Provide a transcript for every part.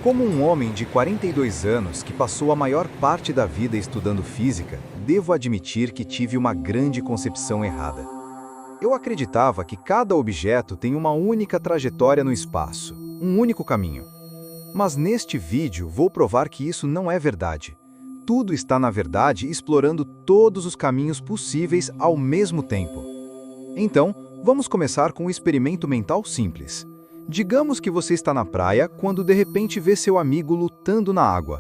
Como um homem de 42 anos que passou a maior parte da vida estudando física, devo admitir que tive uma grande concepção errada. Eu acreditava que cada objeto tem uma única trajetória no espaço, um único caminho. Mas neste vídeo vou provar que isso não é verdade. Tudo está, na verdade, explorando todos os caminhos possíveis ao mesmo tempo. Então, vamos começar com um experimento mental simples. Digamos que você está na praia quando de repente vê seu amigo lutando na água.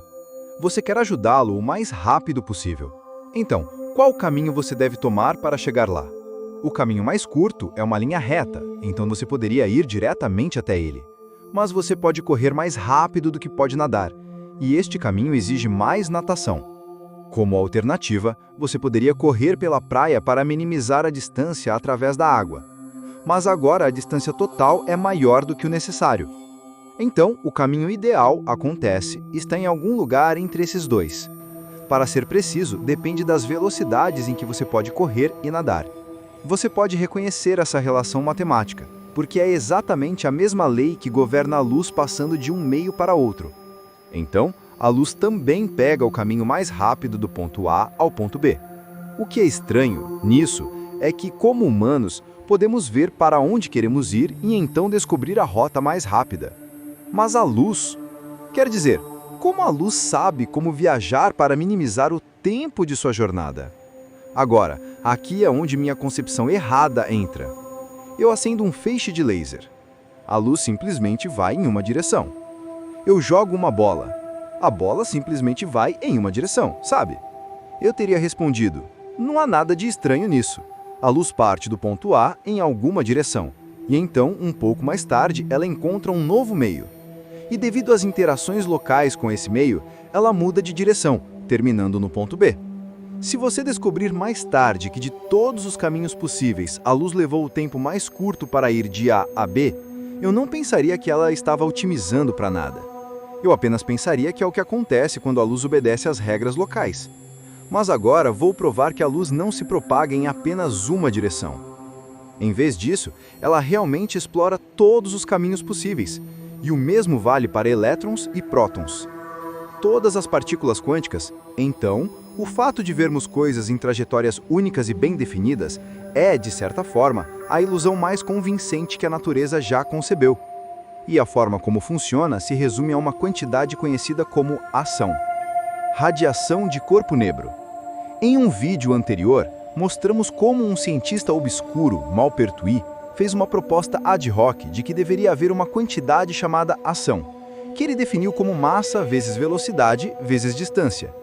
Você quer ajudá-lo o mais rápido possível. Então, qual caminho você deve tomar para chegar lá? O caminho mais curto é uma linha reta, então você poderia ir diretamente até ele. Mas você pode correr mais rápido do que pode nadar, e este caminho exige mais natação. Como alternativa, você poderia correr pela praia para minimizar a distância através da água. Mas agora a distância total é maior do que o necessário. Então, o caminho ideal está em algum lugar entre esses dois. Para ser preciso, depende das velocidades em que você pode correr e nadar. Você pode reconhecer essa relação matemática, porque é exatamente a mesma lei que governa a luz passando de um meio para outro. Então, a luz também pega o caminho mais rápido do ponto A ao ponto B. O que é estranho nisso é que, como humanos, podemos ver para onde queremos ir e então descobrir a rota mais rápida. Mas a luz... Quer dizer, como a luz sabe como viajar para minimizar o tempo de sua jornada? Agora, aqui é onde minha concepção errada entra. Eu acendo um feixe de laser. A luz simplesmente vai em uma direção. Eu jogo uma bola. A bola simplesmente vai em uma direção, sabe? Eu teria respondido, não há nada de estranho nisso. A luz parte do ponto A em alguma direção, e então, um pouco mais tarde, ela encontra um novo meio. E devido às interações locais com esse meio, ela muda de direção, terminando no ponto B. Se você descobrir mais tarde que de todos os caminhos possíveis, a luz levou o tempo mais curto para ir de A a B, eu não pensaria que ela estava otimizando para nada. Eu apenas pensaria que é o que acontece quando a luz obedece às regras locais. Mas agora vou provar que a luz não se propaga em apenas uma direção. Em vez disso, ela realmente explora todos os caminhos possíveis, e o mesmo vale para elétrons e prótons. Todas as partículas quânticas, então, o fato de vermos coisas em trajetórias únicas e bem definidas é, de certa forma, a ilusão mais convincente que a natureza já concebeu. E a forma como funciona se resume a uma quantidade conhecida como ação. Radiação de corpo negro. Em um vídeo anterior, mostramos como um cientista obscuro, Maupertuis, fez uma proposta ad hoc de que deveria haver uma quantidade chamada ação, que ele definiu como massa vezes velocidade vezes distância.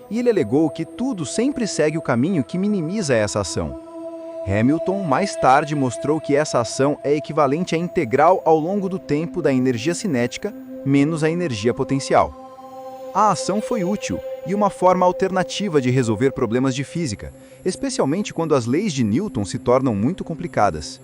E ele alegou que tudo sempre segue o caminho que minimiza essa ação. Hamilton mais tarde mostrou que essa ação é equivalente à integral ao longo do tempo da energia cinética menos a energia potencial. A ação foi útil e uma forma alternativa de resolver problemas de física, especialmente quando as leis de Newton se tornam muito complicadas.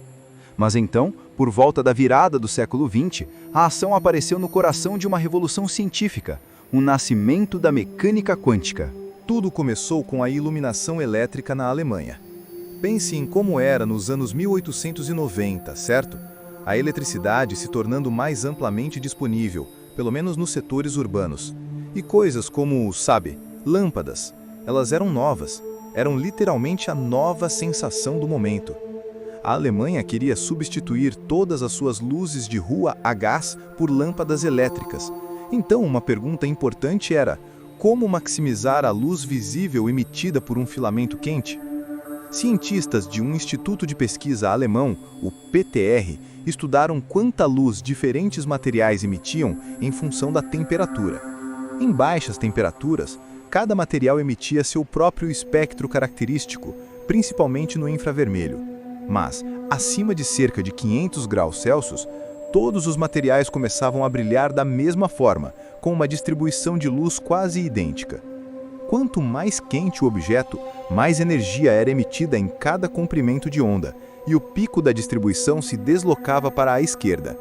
Mas então, por volta da virada do século XX, a ação apareceu no coração de uma revolução científica, o nascimento da mecânica quântica. Tudo começou com a iluminação elétrica na Alemanha. Pense em como era nos anos 1890, certo? A eletricidade se tornando mais amplamente disponível, pelo menos nos setores urbanos. E coisas como, lâmpadas. Elas eram novas, eram literalmente a nova sensação do momento. A Alemanha queria substituir todas as suas luzes de rua a gás por lâmpadas elétricas. Então, uma pergunta importante era, como maximizar a luz visível emitida por um filamento quente? Cientistas de um instituto de pesquisa alemão, o PTR, estudaram quanta luz diferentes materiais emitiam em função da temperatura. Em baixas temperaturas, cada material emitia seu próprio espectro característico, principalmente no infravermelho. Mas, acima de cerca de 500 graus Celsius, todos os materiais começavam a brilhar da mesma forma, com uma distribuição de luz quase idêntica. Quanto mais quente o objeto, mais energia era emitida em cada comprimento de onda, e o pico da distribuição se deslocava para a esquerda.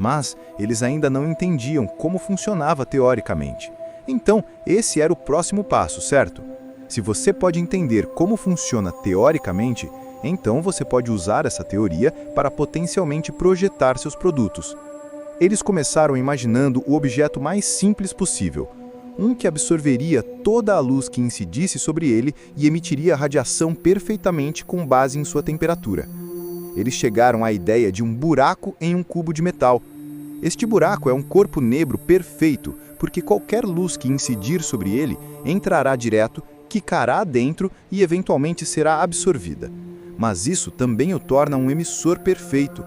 Mas eles ainda não entendiam como funcionava teoricamente. Então, esse era o próximo passo, certo? Se você pode entender como funciona teoricamente, então você pode usar essa teoria para potencialmente projetar seus produtos. Eles começaram imaginando o objeto mais simples possível, um que absorveria toda a luz que incidisse sobre ele e emitiria radiação perfeitamente com base em sua temperatura. Eles chegaram à ideia de um buraco em um cubo de metal. Este buraco é um corpo negro perfeito, porque qualquer luz que incidir sobre ele entrará direto, quicará dentro e eventualmente será absorvida. Mas isso também o torna um emissor perfeito.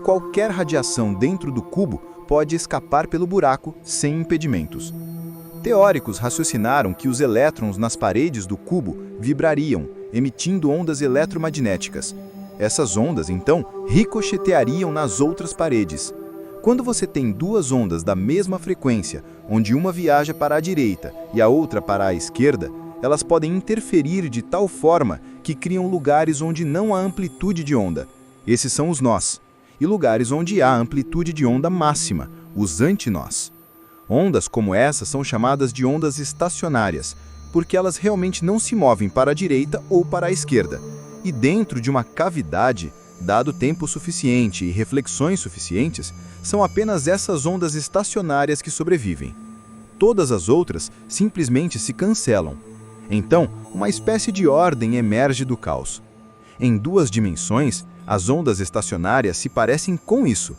Qualquer radiação dentro do cubo pode escapar pelo buraco sem impedimentos. Teóricos raciocinaram que os elétrons nas paredes do cubo vibrariam, emitindo ondas eletromagnéticas. Essas ondas, então, ricocheteariam nas outras paredes. Quando você tem duas ondas da mesma frequência, onde uma viaja para a direita e a outra para a esquerda, elas podem interferir de tal forma que criam lugares onde não há amplitude de onda. Esses são os nós. E lugares onde há amplitude de onda máxima, os antinós. Ondas como essas são chamadas de ondas estacionárias, porque elas realmente não se movem para a direita ou para a esquerda. E dentro de uma cavidade, dado tempo suficiente e reflexões suficientes, são apenas essas ondas estacionárias que sobrevivem. Todas as outras simplesmente se cancelam. Então, uma espécie de ordem emerge do caos. Em duas dimensões, as ondas estacionárias se parecem com isso.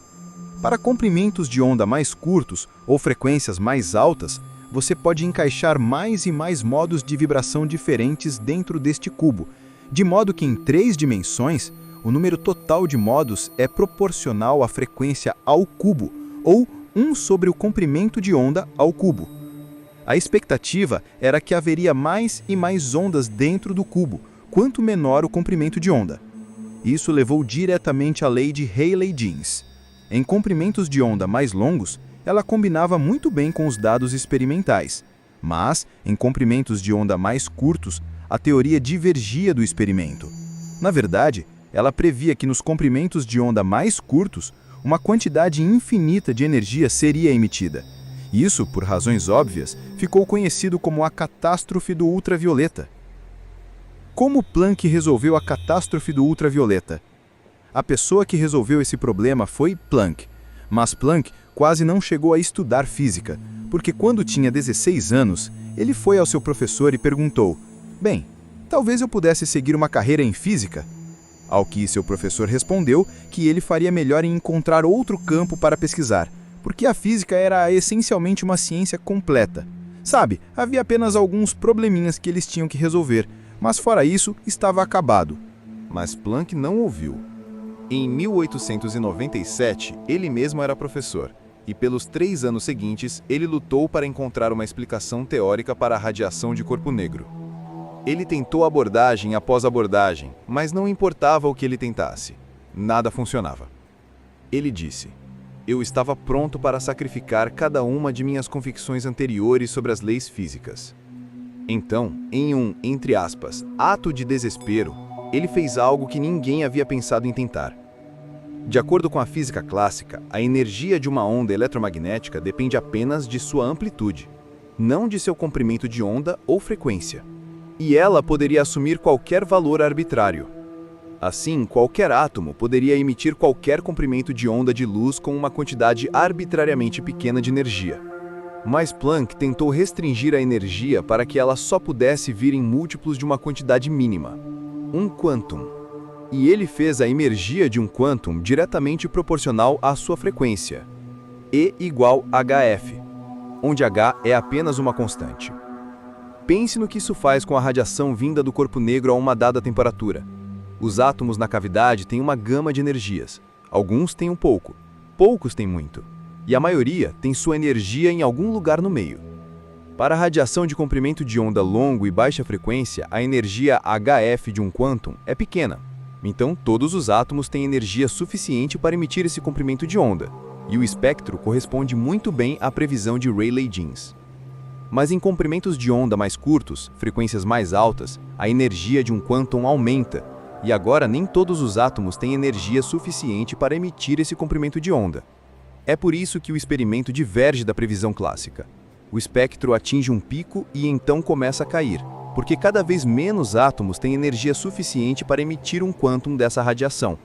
Para comprimentos de onda mais curtos ou frequências mais altas, você pode encaixar mais e mais modos de vibração diferentes dentro deste cubo, de modo que em 3 dimensões, o número total de modos é proporcional à frequência ao cubo, ou 1 sobre o comprimento de onda ao cubo. A expectativa era que haveria mais e mais ondas dentro do cubo, quanto menor o comprimento de onda. Isso levou diretamente à lei de Rayleigh-Jeans. Em comprimentos de onda mais longos, ela combinava muito bem com os dados experimentais, mas, em comprimentos de onda mais curtos, a teoria divergia do experimento. Na verdade, ela previa que nos comprimentos de onda mais curtos, uma quantidade infinita de energia seria emitida. Isso, por razões óbvias, ficou conhecido como a catástrofe do ultravioleta. Como Planck resolveu a catástrofe do ultravioleta? A pessoa que resolveu esse problema foi Planck, mas Planck quase não chegou a estudar física, porque quando tinha 16 anos, ele foi ao seu professor e perguntou: "Bem, talvez eu pudesse seguir uma carreira em física?" Ao que seu professor respondeu que ele faria melhor em encontrar outro campo para pesquisar, porque a física era essencialmente uma ciência completa. Sabe, havia apenas alguns probleminhas que eles tinham que resolver, mas fora isso, estava acabado. Mas Planck não ouviu. Em 1897, ele mesmo era professor, e pelos 3 anos seguintes, ele lutou para encontrar uma explicação teórica para a radiação de corpo negro. Ele tentou abordagem após abordagem, mas não importava o que ele tentasse. Nada funcionava. Ele disse: "Eu estava pronto para sacrificar cada uma de minhas convicções anteriores sobre as leis físicas." Então, em um, entre aspas, ato de desespero, ele fez algo que ninguém havia pensado em tentar. De acordo com a física clássica, a energia de uma onda eletromagnética depende apenas de sua amplitude, não de seu comprimento de onda ou frequência. E ela poderia assumir qualquer valor arbitrário. Assim, qualquer átomo poderia emitir qualquer comprimento de onda de luz com uma quantidade arbitrariamente pequena de energia. Mas Planck tentou restringir a energia para que ela só pudesse vir em múltiplos de uma quantidade mínima, um quantum. E ele fez a energia de um quantum diretamente proporcional à sua frequência, E igual hf, onde h é apenas uma constante. Pense no que isso faz com a radiação vinda do corpo negro a uma dada temperatura. Os átomos na cavidade têm uma gama de energias. Alguns têm um pouco, poucos têm muito. E a maioria tem sua energia em algum lugar no meio. Para a radiação de comprimento de onda longo e baixa frequência, a energia hf de um quantum é pequena. Então, todos os átomos têm energia suficiente para emitir esse comprimento de onda, e o espectro corresponde muito bem à previsão de Rayleigh-Jeans. Mas em comprimentos de onda mais curtos, frequências mais altas, a energia de um quantum aumenta, e agora nem todos os átomos têm energia suficiente para emitir esse comprimento de onda. É por isso que o experimento diverge da previsão clássica. O espectro atinge um pico e então começa a cair, porque cada vez menos átomos têm energia suficiente para emitir um quantum dessa radiação.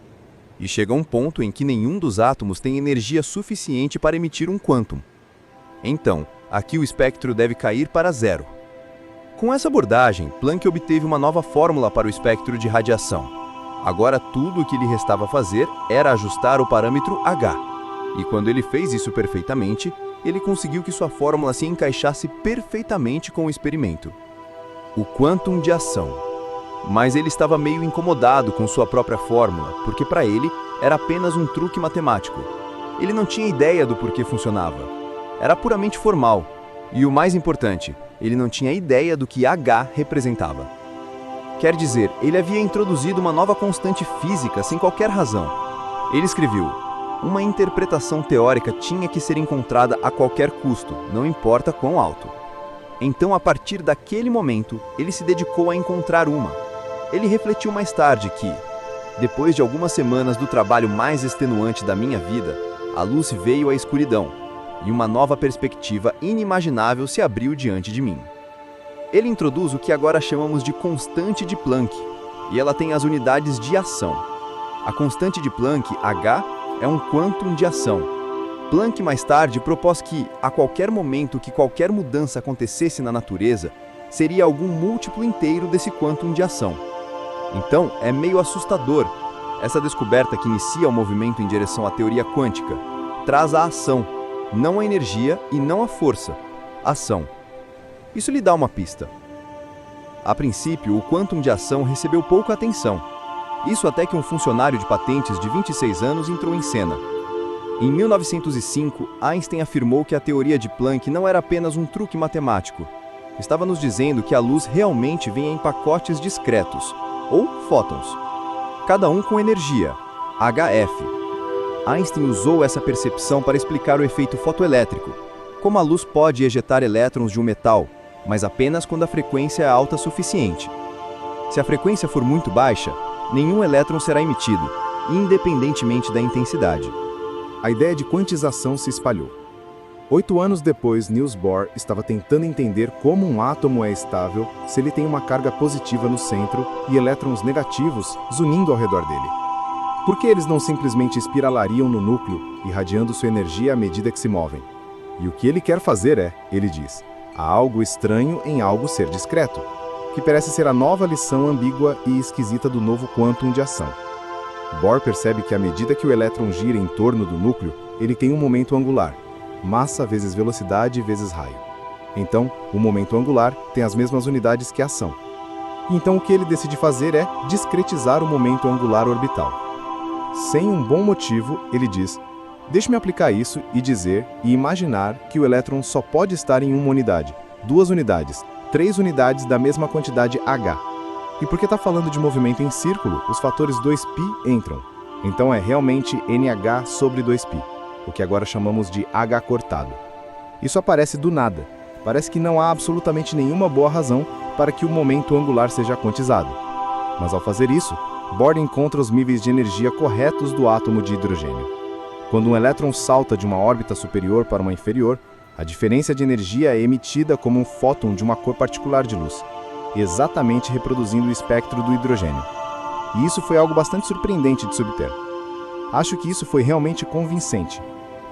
E chega um ponto em que nenhum dos átomos tem energia suficiente para emitir um quantum. Então, aqui o espectro deve cair para zero. Com essa abordagem, Planck obteve uma nova fórmula para o espectro de radiação. Agora tudo o que lhe restava fazer era ajustar o parâmetro H. E quando ele fez isso perfeitamente, ele conseguiu que sua fórmula se encaixasse perfeitamente com o experimento. O quantum de ação. Mas ele estava meio incomodado com sua própria fórmula, porque para ele era apenas um truque matemático. Ele não tinha ideia do porquê funcionava. Era puramente formal. E o mais importante, ele não tinha ideia do que H representava. Quer dizer, ele havia introduzido uma nova constante física sem qualquer razão. Ele escreveu: uma interpretação teórica tinha que ser encontrada a qualquer custo, não importa quão alto. Então, a partir daquele momento, ele se dedicou a encontrar uma. Ele refletiu mais tarde que, depois de algumas semanas do trabalho mais extenuante da minha vida, a luz veio à escuridão, e uma nova perspectiva inimaginável se abriu diante de mim. Ele introduz o que agora chamamos de constante de Planck, e ela tem as unidades de ação. A constante de Planck, H, é um quantum de ação. Planck mais tarde propôs que, a qualquer momento que qualquer mudança acontecesse na natureza, seria algum múltiplo inteiro desse quantum de ação. Então, é meio assustador. Essa descoberta que inicia o movimento em direção à teoria quântica traz a ação, não a energia e não a força. Ação. Isso lhe dá uma pista. A princípio, o quantum de ação recebeu pouca atenção. Isso até que um funcionário de patentes de 26 anos entrou em cena. Em 1905, Einstein afirmou que a teoria de Planck não era apenas um truque matemático. Estava nos dizendo que a luz realmente vem em pacotes discretos, ou fótons, cada um com energia, HF. Einstein usou essa percepção para explicar o efeito fotoelétrico, como a luz pode ejetar elétrons de um metal, mas apenas quando a frequência é alta o suficiente. Se a frequência for muito baixa, nenhum elétron será emitido, independentemente da intensidade. A ideia de quantização se espalhou. 8 anos depois, Niels Bohr estava tentando entender como um átomo é estável se ele tem uma carga positiva no centro e elétrons negativos zunindo ao redor dele. Por que eles não simplesmente espiralariam no núcleo, irradiando sua energia à medida que se movem? E o que ele quer fazer é, ele diz, há algo estranho em algo ser discreto, que parece ser a nova lição ambígua e esquisita do novo quantum de ação. Bohr percebe que à medida que o elétron gira em torno do núcleo, ele tem um momento angular, massa vezes velocidade vezes raio. Então, o momento angular tem as mesmas unidades que a ação. Então o que ele decide fazer é discretizar o momento angular orbital. Sem um bom motivo, ele diz: deixe-me aplicar isso e dizer e imaginar que o elétron só pode estar em uma unidade, 2 unidades, 3 unidades da mesma quantidade H. E porque está falando de movimento em círculo, os fatores 2π entram. Então é realmente NH sobre 2π, o que agora chamamos de H cortado. Isso aparece do nada. Parece que não há absolutamente nenhuma boa razão para que o momento angular seja quantizado. Mas ao fazer isso, Bohr encontra os níveis de energia corretos do átomo de hidrogênio. Quando um elétron salta de uma órbita superior para uma inferior, a diferença de energia é emitida como um fóton de uma cor particular de luz, exatamente reproduzindo o espectro do hidrogênio. E isso foi algo bastante surpreendente de se obter. Acho que isso foi realmente convincente.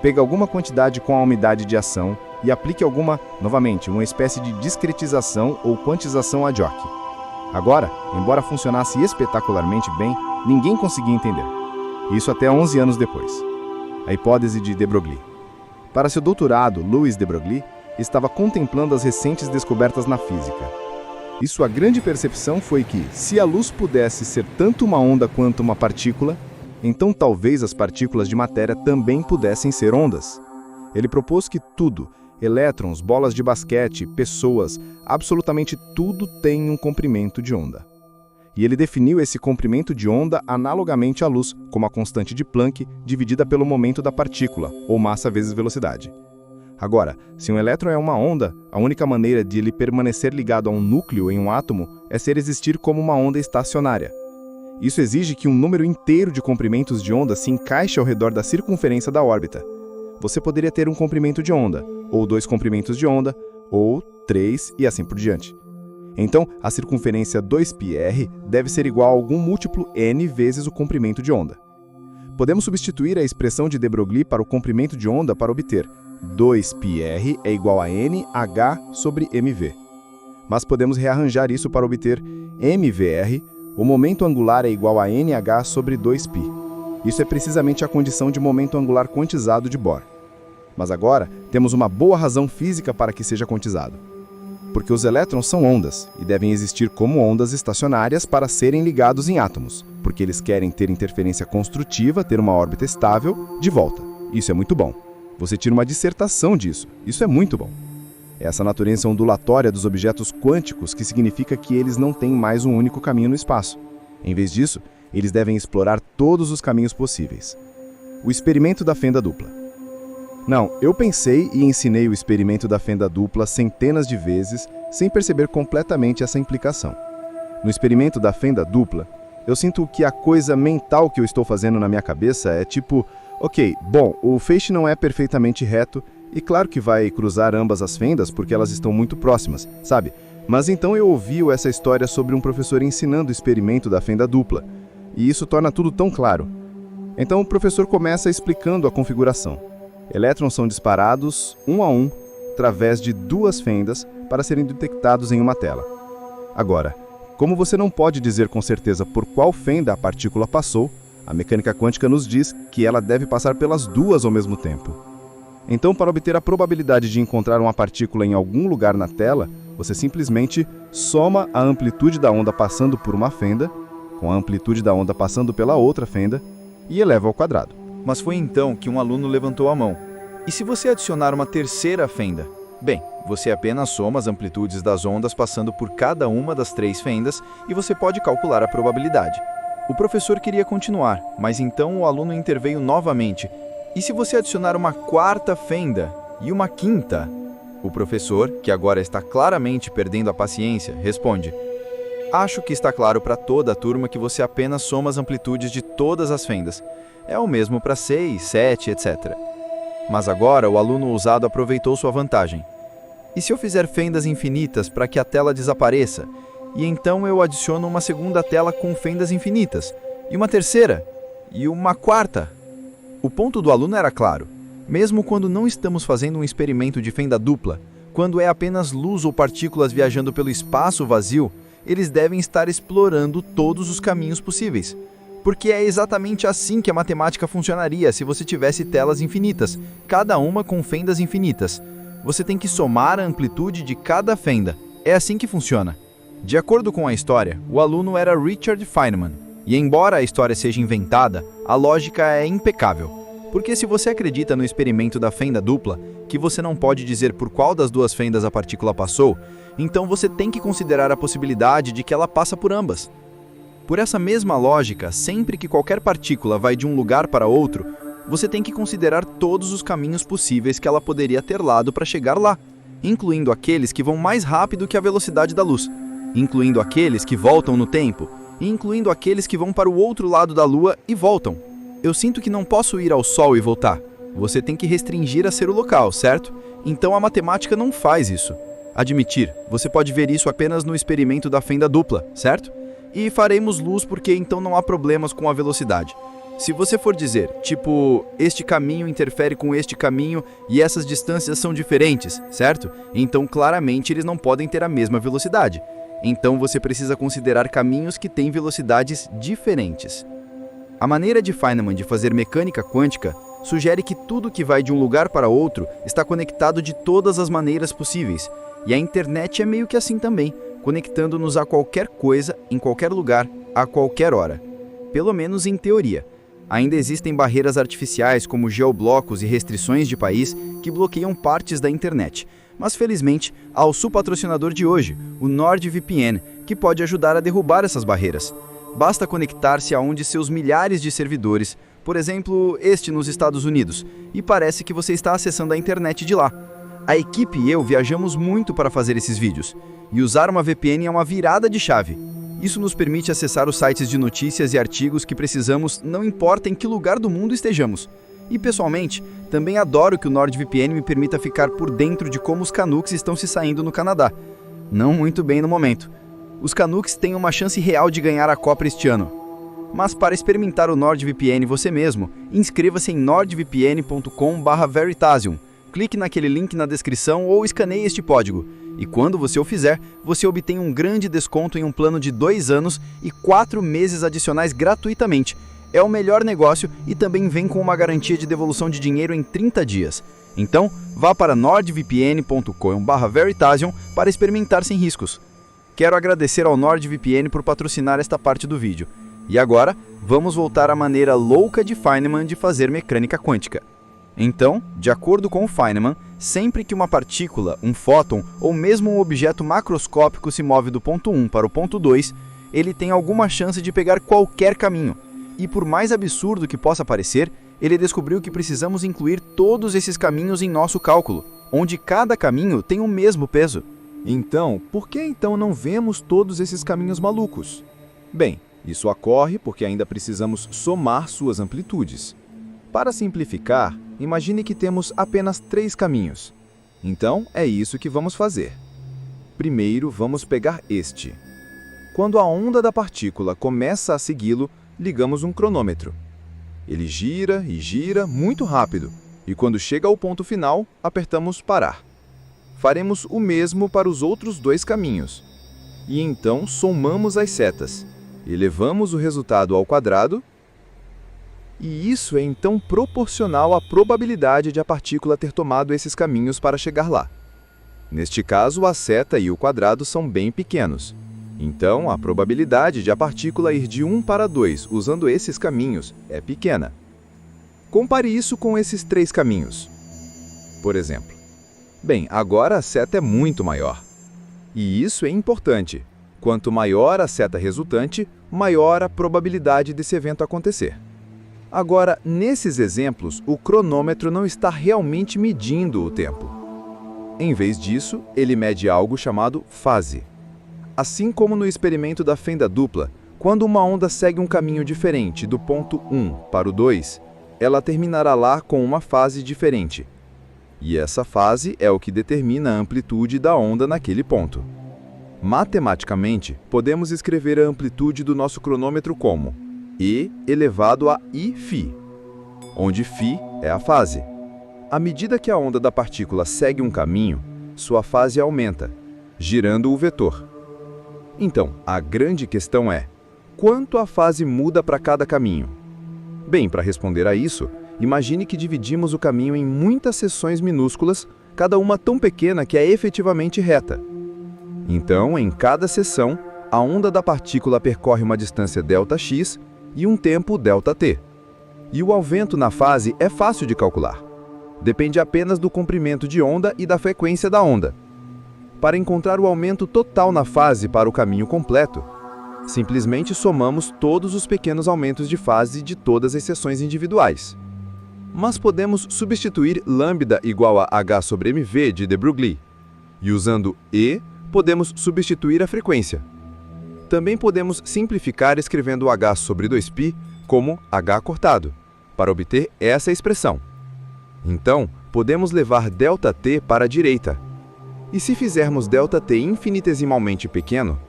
Pegue alguma quantidade com a unidade de ação e aplique novamente, uma espécie de discretização ou quantização ad hoc. Agora, embora funcionasse espetacularmente bem, ninguém conseguia entender. Isso até 11 anos depois. A hipótese de de Broglie. Para seu doutorado, Louis de Broglie estava contemplando as recentes descobertas na física. E sua grande percepção foi que, se a luz pudesse ser tanto uma onda quanto uma partícula, então talvez as partículas de matéria também pudessem ser ondas. Ele propôs que tudo, elétrons, bolas de basquete, pessoas, absolutamente tudo tem um comprimento de onda. E ele definiu esse comprimento de onda analogamente à luz, como a constante de Planck dividida pelo momento da partícula, ou massa vezes velocidade. Agora, se um elétron é uma onda, a única maneira de ele permanecer ligado a um núcleo em um átomo é se ele existir como uma onda estacionária. Isso exige que um número inteiro de comprimentos de onda se encaixe ao redor da circunferência da órbita. Você poderia ter um comprimento de onda, ou 2 comprimentos de onda, ou 3 e assim por diante. Então, a circunferência 2πr deve ser igual a algum múltiplo n vezes o comprimento de onda. podemos substituir a expressão de de Broglie para o comprimento de onda para obter 2πr é igual a nh sobre mv. Mas podemos rearranjar isso para obter mvr, o momento angular é igual a nh sobre 2π. Isso é precisamente a condição de momento angular quantizado de Bohr. Mas agora temos uma boa razão física para que seja quantizado. Porque os elétrons são ondas e devem existir como ondas estacionárias para serem ligados em átomos, porque eles querem ter interferência construtiva, ter uma órbita estável, de volta. Isso é muito bom. Você tira uma dissertação disso. Isso é muito bom. Essa natureza ondulatória dos objetos quânticos que significa que eles não têm mais um único caminho no espaço. Em vez disso, eles devem explorar todos os caminhos possíveis. O experimento da fenda dupla. Não, eu pensei e ensinei o experimento da fenda dupla centenas de vezes sem perceber completamente essa implicação. No experimento da fenda dupla, eu sinto que a coisa mental que eu estou fazendo na minha cabeça é tipo, ok, bom, o feixe não é perfeitamente reto e claro que vai cruzar ambas as fendas porque elas estão muito próximas, sabe? Mas então eu ouvi essa história sobre um professor ensinando o experimento da fenda dupla e isso torna tudo tão claro. Então o professor começa explicando a configuração. Elétrons são disparados, um a um, através de duas fendas para serem detectados em uma tela. Agora, como você não pode dizer com certeza por qual fenda a partícula passou, a mecânica quântica nos diz que ela deve passar pelas duas ao mesmo tempo. Então, para obter a probabilidade de encontrar uma partícula em algum lugar na tela, você simplesmente soma a amplitude da onda passando por uma fenda, com a amplitude da onda passando pela outra fenda, e eleva ao quadrado. Mas foi então que um aluno levantou a mão. E se você adicionar uma terceira fenda? Bem, você apenas soma as amplitudes das ondas passando por cada uma das três fendas e você pode calcular a probabilidade. O professor queria continuar, mas então o aluno interveio novamente. E se você adicionar uma quarta fenda e uma quinta? O professor, que agora está claramente perdendo a paciência, responde: acho que está claro para toda a turma que você apenas soma as amplitudes de todas as fendas. É o mesmo para 6, 7, etc. Mas agora o aluno ousado aproveitou sua vantagem. E se eu fizer fendas infinitas para que a tela desapareça? E então eu adiciono uma segunda tela com fendas infinitas, e uma terceira, e uma quarta. O ponto do aluno era claro. Mesmo quando não estamos fazendo um experimento de fenda dupla, quando é apenas luz ou partículas viajando pelo espaço vazio, eles devem estar explorando todos os caminhos possíveis. Porque é exatamente assim que a matemática funcionaria se você tivesse telas infinitas, cada uma com fendas infinitas. Você tem que somar a amplitude de cada fenda. É assim que funciona. De acordo com a história, o aluno era Richard Feynman. E embora a história seja inventada, a lógica é impecável. Porque se você acredita no experimento da fenda dupla, que você não pode dizer por qual das duas fendas a partícula passou, então você tem que considerar a possibilidade de que ela passa por ambas. Por essa mesma lógica, sempre que qualquer partícula vai de um lugar para outro, você tem que considerar todos os caminhos possíveis que ela poderia ter lado para chegar lá, incluindo aqueles que vão mais rápido que a velocidade da luz, incluindo aqueles que voltam no tempo, e incluindo aqueles que vão para o outro lado da Lua e voltam. Eu sinto que não posso ir ao Sol e voltar. Você tem que restringir a ser o local, certo? Então a matemática não faz isso. Admitir, você pode ver isso apenas no experimento da fenda dupla, certo? E faremos luz porque então não há problemas com a velocidade. Se você for dizer, tipo, este caminho interfere com este caminho e essas distâncias são diferentes, certo? Então claramente eles não podem ter a mesma velocidade. Então você precisa considerar caminhos que têm velocidades diferentes. A maneira de Feynman de fazer mecânica quântica sugere que tudo que vai de um lugar para outro está conectado de todas as maneiras possíveis. E a internet é meio que assim também, conectando-nos a qualquer coisa, em qualquer lugar, a qualquer hora. Pelo menos em teoria. Ainda existem barreiras artificiais como geoblocos e restrições de país que bloqueiam partes da internet. Mas felizmente, há o subpatrocinador de hoje, o NordVPN, que pode ajudar a derrubar essas barreiras. Basta conectar-se a um de seus milhares de servidores, por exemplo, este nos Estados Unidos, e parece que você está acessando a internet de lá. A equipe e eu viajamos muito para fazer esses vídeos, e usar uma VPN é uma virada de chave. Isso nos permite acessar os sites de notícias e artigos que precisamos, não importa em que lugar do mundo estejamos. E pessoalmente, também adoro que o NordVPN me permita ficar por dentro de como os Canucks estão se saindo no Canadá. Não muito bem no momento. Os Canucks têm uma chance real de ganhar a Copa este ano. Mas para experimentar o NordVPN você mesmo, inscreva-se em nordvpn.com/veritasium. Clique naquele link na descrição ou escaneie este código. E quando você o fizer, você obtém um grande desconto em um plano de 2 anos e 4 meses adicionais gratuitamente. É o melhor negócio e também vem com uma garantia de devolução de dinheiro em 30 dias. Então, vá para nordvpn.com/veritasium para experimentar sem riscos. Quero agradecer ao NordVPN por patrocinar esta parte do vídeo. E agora, vamos voltar à maneira louca de Feynman de fazer mecânica quântica. Então, de acordo com o Feynman, sempre que uma partícula, um fóton ou mesmo um objeto macroscópico se move do ponto 1 para o ponto 2, ele tem alguma chance de pegar qualquer caminho. E por mais absurdo que possa parecer, ele descobriu que precisamos incluir todos esses caminhos em nosso cálculo, onde cada caminho tem o mesmo peso. Então, por que então não vemos todos esses caminhos malucos? Bem, isso ocorre porque ainda precisamos somar suas amplitudes. Para simplificar, imagine que temos apenas 3 caminhos. Então, é isso que vamos fazer. Primeiro, vamos pegar este. Quando a onda da partícula começa a segui-lo, ligamos um cronômetro. Ele gira e gira muito rápido, e quando chega ao ponto final, apertamos parar. Faremos o mesmo para os outros 2 caminhos. E então somamos as setas. Elevamos o resultado ao quadrado, e isso é então proporcional à probabilidade de a partícula ter tomado esses caminhos para chegar lá. Neste caso, a seta e o quadrado são bem pequenos. Então, a probabilidade de a partícula ir de 1 para 2 usando esses caminhos é pequena. Compare isso com esses 3 caminhos. Por exemplo. Bem, agora a seta é muito maior. E isso é importante. Quanto maior a seta resultante, maior a probabilidade desse evento acontecer. Agora, nesses exemplos, o cronômetro não está realmente medindo o tempo. Em vez disso, ele mede algo chamado fase. Assim como no experimento da fenda dupla, quando uma onda segue um caminho diferente do ponto 1 para o 2, ela terminará lá com uma fase diferente. E essa fase é o que determina a amplitude da onda naquele ponto. Matematicamente, podemos escrever a amplitude do nosso cronômetro como E elevado a Iφ, onde Φ é a fase. À medida que a onda da partícula segue um caminho, sua fase aumenta, girando o vetor. Então, a grande questão é, quanto a fase muda para cada caminho? Bem, para responder a isso, imagine que dividimos o caminho em muitas seções minúsculas, cada uma tão pequena que é efetivamente reta. Então, em cada seção, a onda da partícula percorre uma distância ΔX e um tempo ΔT. E o aumento na fase é fácil de calcular. Depende apenas do comprimento de onda e da frequência da onda. Para encontrar o aumento total na fase para o caminho completo, simplesmente somamos todos os pequenos aumentos de fase de todas as seções individuais. Mas podemos substituir lambda igual a h sobre mv de de Broglie. E usando E, podemos substituir a frequência. Também podemos simplificar escrevendo h sobre 2π como h cortado, para obter essa expressão. Então, podemos levar ΔT para a direita. E se fizermos ΔT infinitesimalmente pequeno,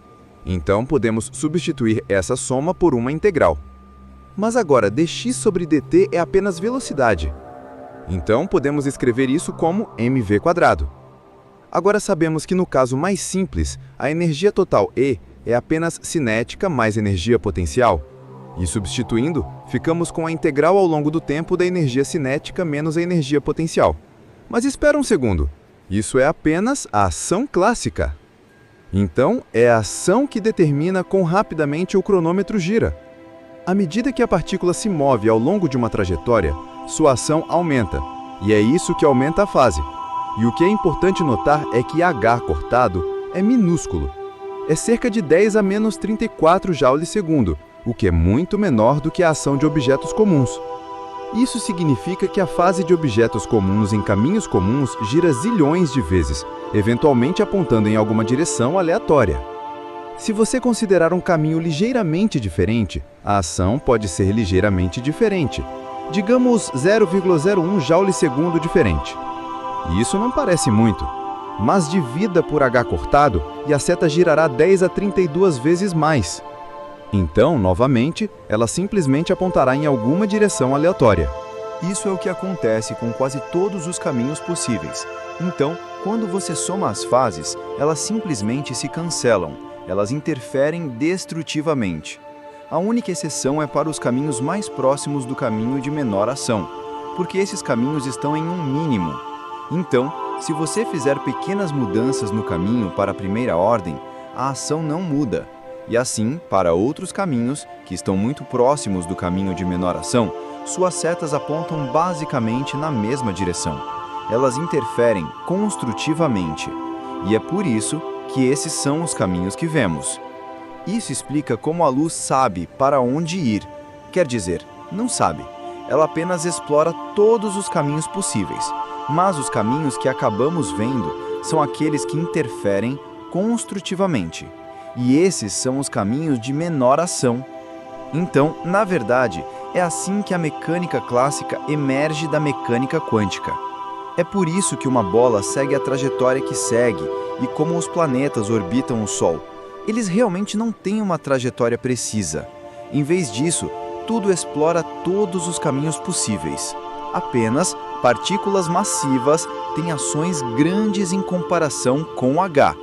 então podemos substituir essa soma por uma integral. Mas agora dx sobre dt é apenas velocidade. Então podemos escrever isso como mv². Agora sabemos que no caso mais simples, a energia total E é apenas cinética mais energia potencial. E substituindo, ficamos com a integral ao longo do tempo da energia cinética menos a energia potencial. Mas espera um segundo. Isso é apenas a ação clássica. Então, é a ação que determina quão rapidamente o cronômetro gira. À medida que a partícula se move ao longo de uma trajetória, sua ação aumenta, e é isso que aumenta a fase. E o que é importante notar é que h cortado é minúsculo. É cerca de 10 a menos 34 joules/segundo, o que é muito menor do que a ação de objetos comuns. Isso significa que a fase de objetos comuns em caminhos comuns gira zilhões de vezes, eventualmente apontando em alguma direção aleatória. Se você considerar um caminho ligeiramente diferente, a ação pode ser ligeiramente diferente. Digamos 0,01 joule/segundo diferente. Isso não parece muito, mas divida por h cortado e a seta girará 10 a 32 vezes mais. Então, novamente, ela simplesmente apontará em alguma direção aleatória. Isso é o que acontece com quase todos os caminhos possíveis. Então, quando você soma as fases, elas simplesmente se cancelam, elas interferem destrutivamente. A única exceção é para os caminhos mais próximos do caminho de menor ação, porque esses caminhos estão em um mínimo. Então, se você fizer pequenas mudanças no caminho para a primeira ordem, a ação não muda. E assim, para outros caminhos, que estão muito próximos do caminho de menor ação, suas setas apontam basicamente na mesma direção. Elas interferem construtivamente. E é por isso que esses são os caminhos que vemos. Isso explica como a luz sabe para onde ir. Quer dizer, não sabe. Ela apenas explora todos os caminhos possíveis. Mas os caminhos que acabamos vendo são aqueles que interferem construtivamente. E esses são os caminhos de menor ação. Então, na verdade, é assim que a mecânica clássica emerge da mecânica quântica. É por isso que uma bola segue a trajetória que segue e como os planetas orbitam o Sol. Eles realmente não têm uma trajetória precisa. Em vez disso, tudo explora todos os caminhos possíveis. Apenas partículas massivas têm ações grandes em comparação com H,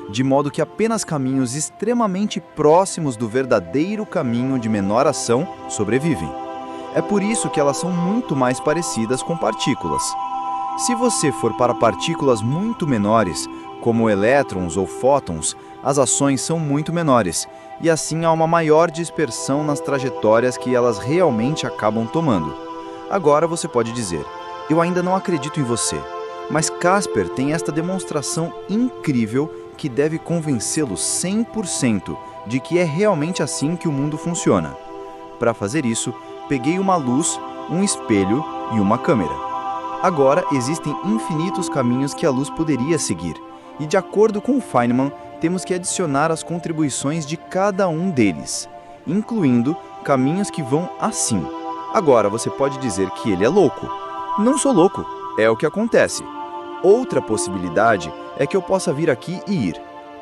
de modo que apenas caminhos extremamente próximos do verdadeiro caminho de menor ação sobrevivem. É por isso que elas são muito mais parecidas com partículas. Se você for para partículas muito menores, como elétrons ou fótons, as ações são muito menores, e assim há uma maior dispersão nas trajetórias que elas realmente acabam tomando. Agora você pode dizer, eu ainda não acredito em você, mas Casper tem esta demonstração incrível que deve convencê-lo 100% de que é realmente assim que o mundo funciona. Para fazer isso, peguei uma luz, um espelho e uma câmera. Agora existem infinitos caminhos que a luz poderia seguir, e de acordo com o Feynman, temos que adicionar as contribuições de cada um deles, incluindo caminhos que vão assim. Agora você pode dizer que ele é louco. Não sou louco, é o que acontece. Outra possibilidade é que eu possa vir aqui e ir,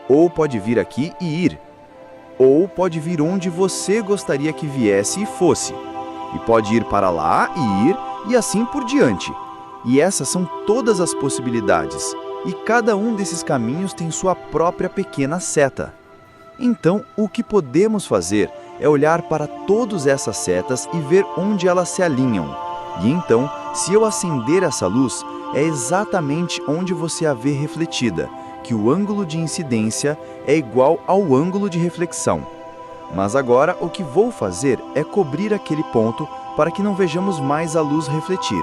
ou pode vir aqui e ir, ou pode vir onde você gostaria que viesse e fosse, e pode ir para lá e ir, e assim por diante. E essas são todas as possibilidades, e cada um desses caminhos tem sua própria pequena seta. Então, o que podemos fazer é olhar para todas essas setas e ver onde elas se alinham. E então, se eu acender essa luz, é exatamente onde você a vê refletida, que o ângulo de incidência é igual ao ângulo de reflexão. Mas agora o que vou fazer é cobrir aquele ponto para que não vejamos mais a luz refletir.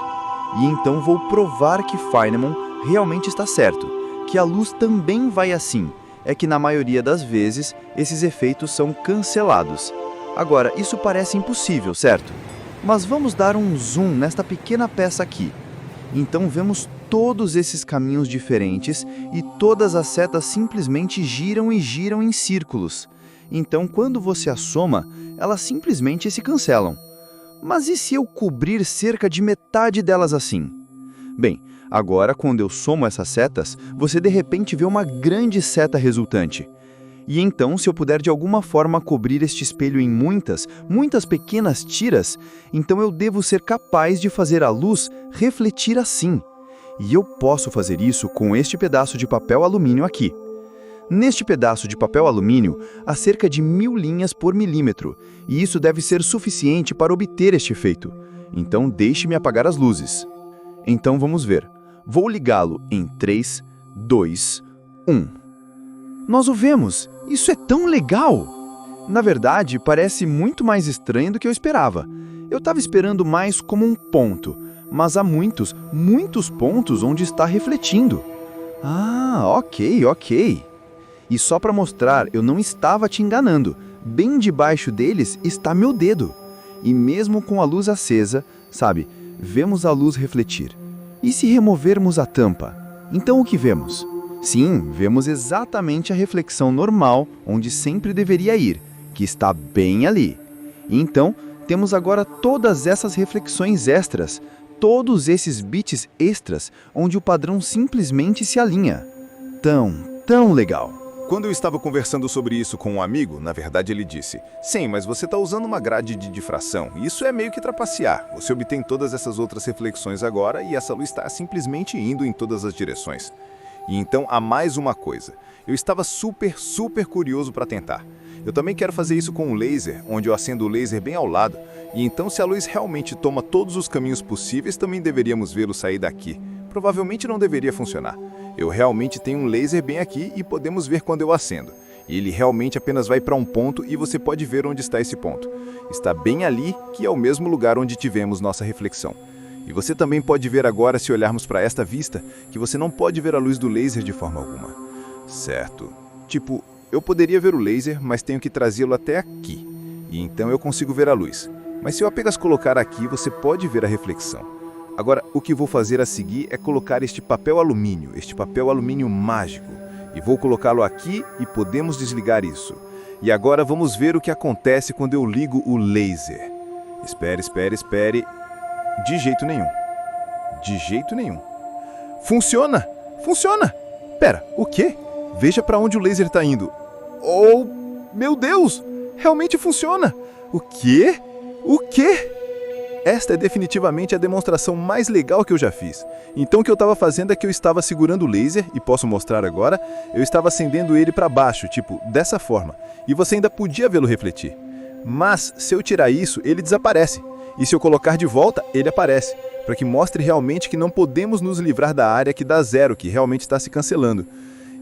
E então vou provar que Feynman realmente está certo, que a luz também vai assim, é que na maioria das vezes esses efeitos são cancelados. Agora, isso parece impossível, certo? Mas vamos dar um zoom nesta pequena peça aqui. Então vemos todos esses caminhos diferentes e todas as setas simplesmente giram e giram em círculos. Então quando você as soma, elas simplesmente se cancelam. Mas e se eu cobrir cerca de metade delas assim? Bem, agora quando eu somo essas setas, você de repente vê uma grande seta resultante. E então, se eu puder de alguma forma cobrir este espelho em muitas pequenas tiras, então eu devo ser capaz de fazer a luz refletir assim. E eu posso fazer isso com este pedaço de papel alumínio aqui. Neste pedaço de papel alumínio, há cerca de 1000 linhas por milímetro, e isso deve ser suficiente para obter este efeito. Então, deixe-me apagar as luzes. Então, vamos ver. Vou ligá-lo em 3, 2, 1. Nós o vemos! Isso é tão legal! Na verdade, parece muito mais estranho do que eu esperava. Eu estava esperando mais como um ponto, mas há muitos pontos onde está refletindo. Ah, ok. E só para mostrar, eu não estava te enganando. Bem debaixo deles está meu dedo. E mesmo com a luz acesa, sabe, vemos a luz refletir. E se removermos a tampa? Então o que vemos? Sim, vemos exatamente a reflexão normal, onde sempre deveria ir, que está bem ali. E então, temos agora todas essas reflexões extras, todos esses bits extras, onde o padrão simplesmente se alinha. Tão legal! Quando eu estava conversando sobre isso com um amigo, na verdade ele disse: sim, mas você está usando uma grade de difração, e isso é meio que trapacear. Você obtém todas essas outras reflexões agora e essa luz está simplesmente indo em todas as direções. E então há mais uma coisa. Eu estava super curioso para tentar. Eu também quero fazer isso com um laser, onde eu acendo o laser bem ao lado, e então se a luz realmente toma todos os caminhos possíveis, também deveríamos vê-lo sair daqui. Provavelmente não deveria funcionar. Eu realmente tenho um laser bem aqui e podemos ver quando eu acendo. E ele realmente apenas vai para um ponto e você pode ver onde está esse ponto. Está bem ali, que é o mesmo lugar onde tivemos nossa reflexão. E você também pode ver agora, se olharmos para esta vista, que você não pode ver a luz do laser de forma alguma. Certo. Tipo, eu poderia ver o laser, mas tenho que trazê-lo até aqui. E então eu consigo ver a luz. Mas se eu apenas colocar aqui, você pode ver a reflexão. Agora, o que vou fazer a seguir é colocar este papel alumínio mágico. E vou colocá-lo aqui e podemos desligar isso. E agora vamos ver o que acontece quando eu ligo o laser. Espere. De jeito nenhum. Funciona! Pera, o quê? Veja para onde o laser está indo. Oh, meu Deus! Realmente funciona! O quê? Esta é definitivamente a demonstração mais legal que eu já fiz. Então o que eu estava fazendo é que eu estava segurando o laser, e posso mostrar agora, eu estava acendendo ele para baixo, tipo, dessa forma, e você ainda podia vê-lo refletir. Mas, se eu tirar isso, ele desaparece. E se eu colocar de volta, ele aparece, para que mostre realmente que não podemos nos livrar da área que dá zero, que realmente está se cancelando.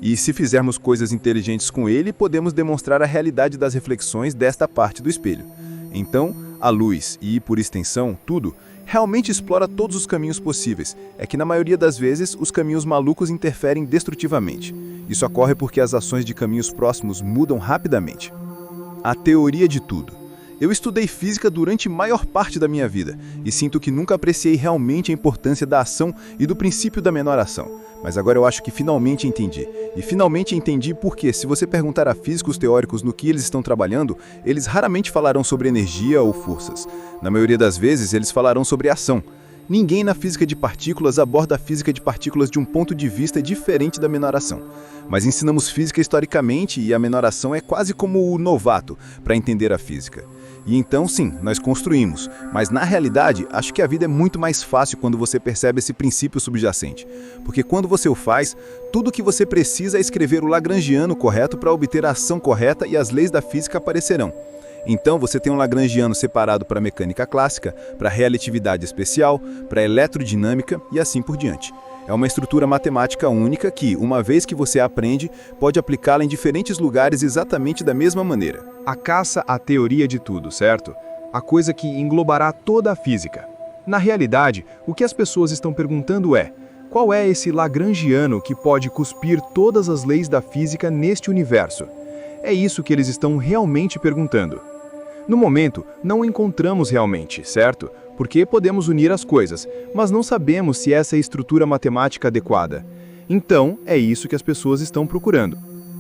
E se fizermos coisas inteligentes com ele, podemos demonstrar a realidade das reflexões desta parte do espelho. Então, a luz e, por extensão, tudo, realmente explora todos os caminhos possíveis. É que na maioria das vezes, os caminhos malucos interferem destrutivamente. Isso ocorre porque as ações de caminhos próximos mudam rapidamente. A teoria de tudo. Eu estudei física durante a maior parte da minha vida e sinto que nunca apreciei realmente a importância da ação e do princípio da menor ação. Mas agora eu acho que finalmente entendi. E finalmente entendi porque, se você perguntar a físicos teóricos no que eles estão trabalhando, eles raramente falarão sobre energia ou forças. Na maioria das vezes, eles falarão sobre ação. Ninguém na física de partículas aborda a física de partículas de um ponto de vista diferente da menor ação. Mas ensinamos física historicamente e a menor ação é quase como o novato para entender a física. E então, sim, nós construímos, mas na realidade, acho que a vida é muito mais fácil quando você percebe esse princípio subjacente. Porque quando você o faz, tudo o que você precisa é escrever o lagrangiano correto para obter a ação correta e as leis da física aparecerão. Então você tem um lagrangiano separado para mecânica clássica, para relatividade especial, para eletrodinâmica e assim por diante. É uma estrutura matemática única que, uma vez que você aprende, pode aplicá-la em diferentes lugares exatamente da mesma maneira. A caça à teoria de tudo, certo? A coisa que englobará toda a física. Na realidade, o que as pessoas estão perguntando é: qual é esse lagrangiano que pode cuspir todas as leis da física neste universo? É isso que eles estão realmente perguntando. No momento, não o encontramos realmente, certo? Porque podemos unir as coisas, mas não sabemos se essa é a estrutura matemática adequada. Então, é isso que as pessoas estão procurando.